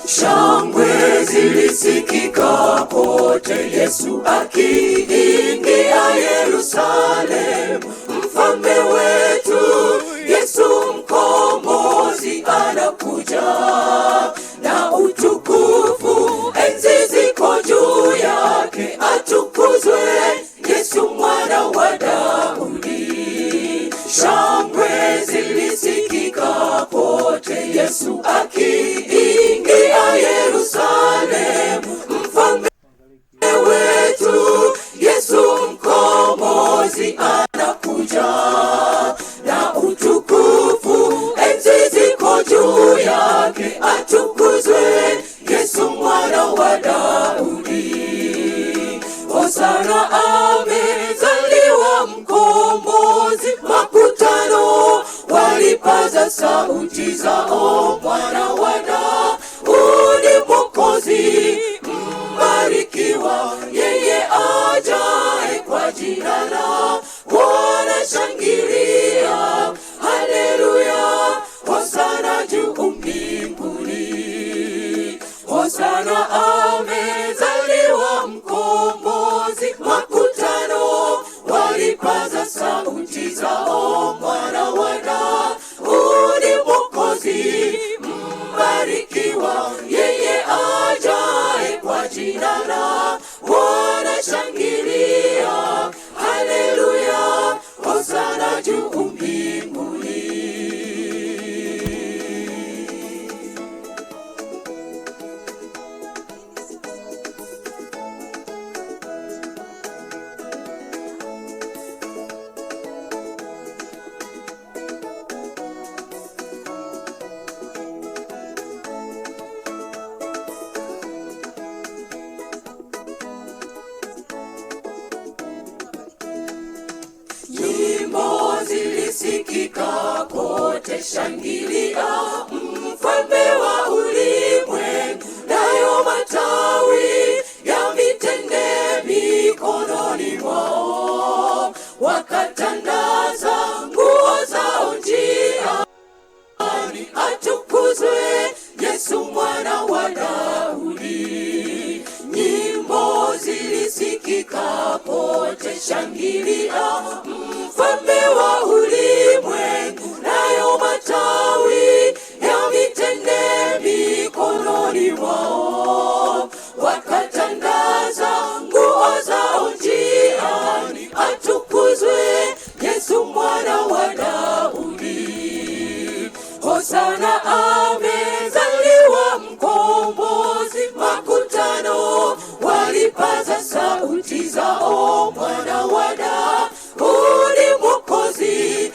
Shangwe zilisikika pote, Yesu akiingia Yerusalemu. Mfalme wetu Yesu mkombozi anakuja, na utukufu enzi ziko juu yake. Atukuzwe Yesu mwana wa Daudi. Shangwe zilisikika pote, Yesu akiingia Yerusalemu. Mfalme wetu Yesu mkombozi anakuja, na utukufu enzi ziko juu yake. Atukuzwe Yesu mwana wa Daudi. Hosana, amezaliwa mkombozi. Makutano walipaza sauti zao, mwana wa Daudi Mwokozi, mbarikiwa yeye ajaye kwa jina la Bwana. Shangilia, haleluya, hosana juu mbinguni. Hosana, amezaliwa mkombozi. Makutano walipaza sauti zao, mwana wa Daudi Mwokozi, mbarikiwa yeye ajaye kwa jina la Bwana. Shangilia, haleluya, hosana juu mbinguni. Nyimbo zilisikika kote, shangilia mfalme wa ulimwengu. Nayo matawi ya mitende mikononi mwao, wakatandaza nguo zao njiani. Atukuzwe Yesu mwana wa Daudi. Nyimbo zilisikika kote, shangilia mfalme wa ulimwengu. Nayo matawi ya mitende mikononi mwao, wakatandaza nguo zao njiani. Atukuzwe Yesu mwana wa Daudi. Hosana, amezaliwa mkombozi. Makutano walipaza sauti zao, mwana wa Daudi Mwokozi,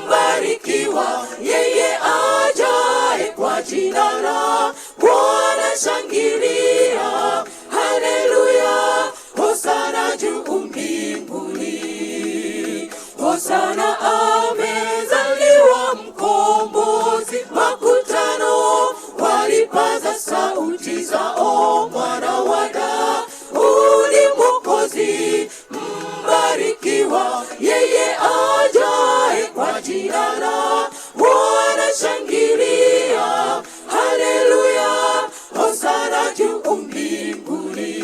mbarikiwa yeye ajaye kwa jina la Bwana. Shangilia, haleluya, hosana juu mbinguni. Hosana, amezaliwa mkombozi. Makutano walipaza sauti zao, mwana wa Daudi Mwokozi, mbarikiwa yeye ajaye kwa jina la Bwana. Shangilia, haleluya, hosana juu mbinguni.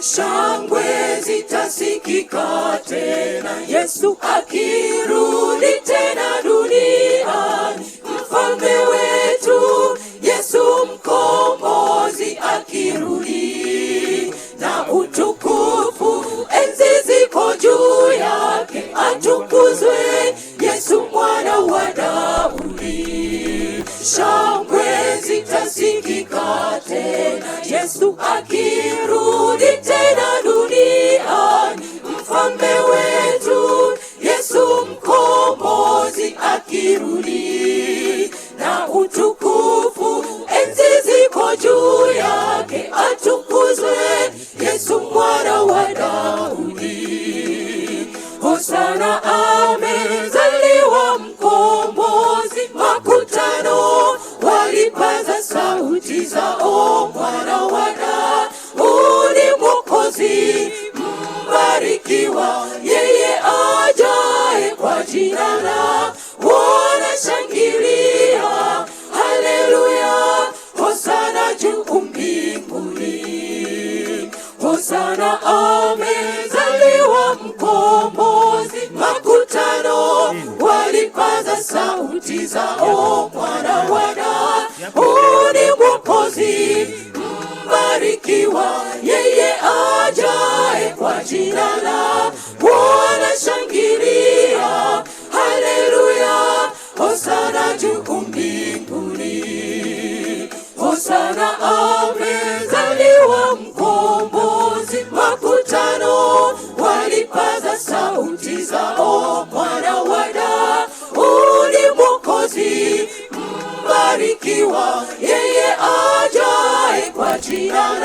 Shangwe zitasikika tena, Yesu akirudi tena duniani. Mfalme wetu Yesu mkombozi akirudi, na utukufu enzi ziko juu yake. Atukuzwe Yesu mwana wa Daudi. Shangwe zitasikika tena, Yesu akirudi tena duniani. Mfalme wetu Yesu mkombozi akirudi, na utukufu enzi ziko juu yake. Atukuzwe Yesu mwana wa Daudi. Hosana, amezaliwa mkombozi. Makutano walipa yeye ajaye kwa jina